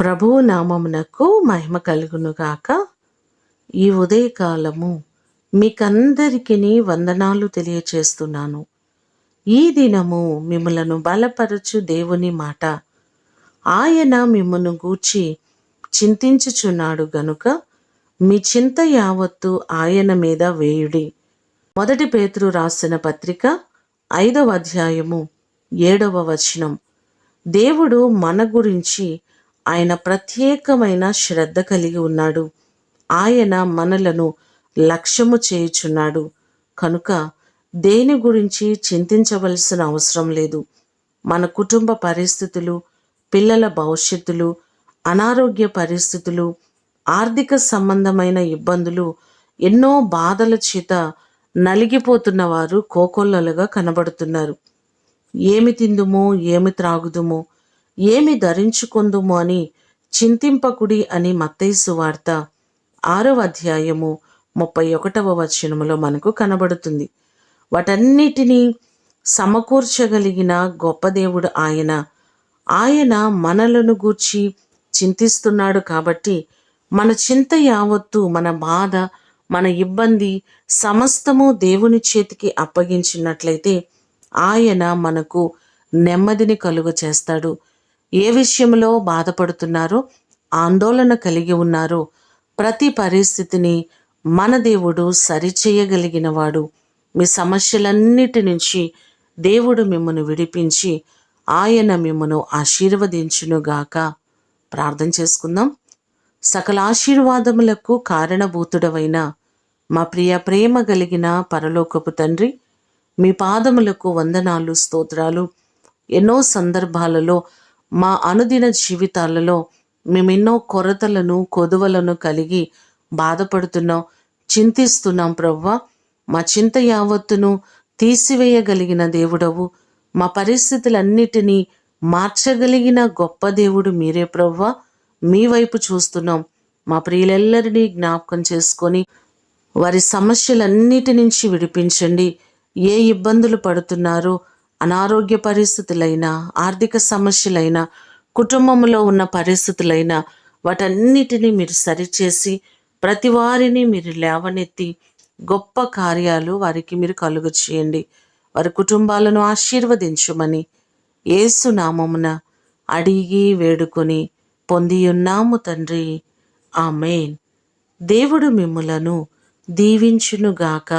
ప్రభువు నామమునకు మహిమ కలుగునుగాక. ఈ ఉదయకాలము మీకందరికీ వందనాలు తెలియచేస్తున్నాను. ఈ దినము మిమ్మలను బలపరచు దేవుని మాట. ఆయన మిమ్మను గూర్చి చింతించుచున్నాడు గనుక మీ చింత యావత్తు ఆయన మీద వేయుడి. 1 పేతురు రాసిన పత్రిక 5వ అధ్యాయము 7వ వచనం. దేవుడు మన గురించి ఆయన ప్రత్యేకమైన శ్రద్ధ కలిగి ఉన్నాడు. ఆయన మనలను లక్ష్యము చేయుచున్నాడు కనుక దేని గురించి చింతించవలసిన అవసరం లేదు. మన కుటుంబ పరిస్థితులు, పిల్లల భవిష్యత్తులు, అనారోగ్య పరిస్థితులు, ఆర్థిక సంబంధమైన ఇబ్బందులు, ఎన్నో బాధల చేత నలిగిపోతున్న వారు కోకొల్లలుగా కనబడుతున్నారు. ఏమి తిందుమో, ఏమి త్రాగుదుమో, ఏమి ధరించుకొందుము అని చింతింపకుడి అని మత్తయి సువార్త 6వ అధ్యాయము 31వ వచనములో మనకు కనబడుతుంది. వాటన్నిటినీ సమకూర్చగలిగిన గొప్ప దేవుడు ఆయన. ఆయన మనలను గూర్చి చింతిస్తున్నాడు కాబట్టి మన చింత యావత్తు, మన బాధ, మన ఇబ్బంది సమస్తము దేవుని చేతికి అప్పగించినట్లయితే ఆయన మనకు నెమ్మదిని కలుగ చేస్తాడు. ఏ విషయంలో బాధపడుతున్నారో, ఆందోళన కలిగి ఉన్నారో ప్రతి పరిస్థితిని మన దేవుడు సరిచేయగలిగిన వాడు. మీ సమస్యలన్నిటి నుంచి దేవుడు మిమ్మను విడిపించి ఆయన మిమ్మను ఆశీర్వదించునుగాక. ప్రార్థన చేసుకుందాం. సకల ఆశీర్వాదములకు కారణభూతుడవైన మా ప్రేమ కలిగిన పరలోకపు తండ్రి, మీ పాదములకు వందనాలు, స్తోత్రాలు. ఎన్నో సందర్భాలలో మా అనుదిన జీవితాలలో మేమెన్నో కొరతలను, కొదువలను కలిగి బాధపడుతున్నాం, చింతిస్తున్నాం. ప్రవ్వా, మా చింత యావత్తును తీసివేయగలిగిన దేవుడవు. మా పరిస్థితులన్నిటినీ మార్చగలిగిన గొప్ప దేవుడు మీరే ప్రవ్వా. మీ వైపు చూస్తున్నాం. మా ప్రియులెల్లరినీ జ్ఞాపకం చేసుకొని వారి సమస్యలన్నిటి నుంచి విడిపించండి. ఏ ఇబ్బందులు పడుతున్నారో, అనారోగ్య పరిస్థితులైనా, ఆర్థిక సమస్యలైనా, కుటుంబంలో ఉన్న పరిస్థితులైనా వాటన్నిటినీ మీరు సరిచేసి ప్రతి వారిని మీరు లేవనెత్తి గొప్ప కార్యాలు వారికి మీరు కలుగ చేయండి. వారి కుటుంబాలను ఆశీర్వదించుమని యేసు నామమున అడిగి వేడుకొని పొందియున్నాము తండ్రి. ఆమేన్. దేవుడు మిమ్ములను దీవించునుగాక.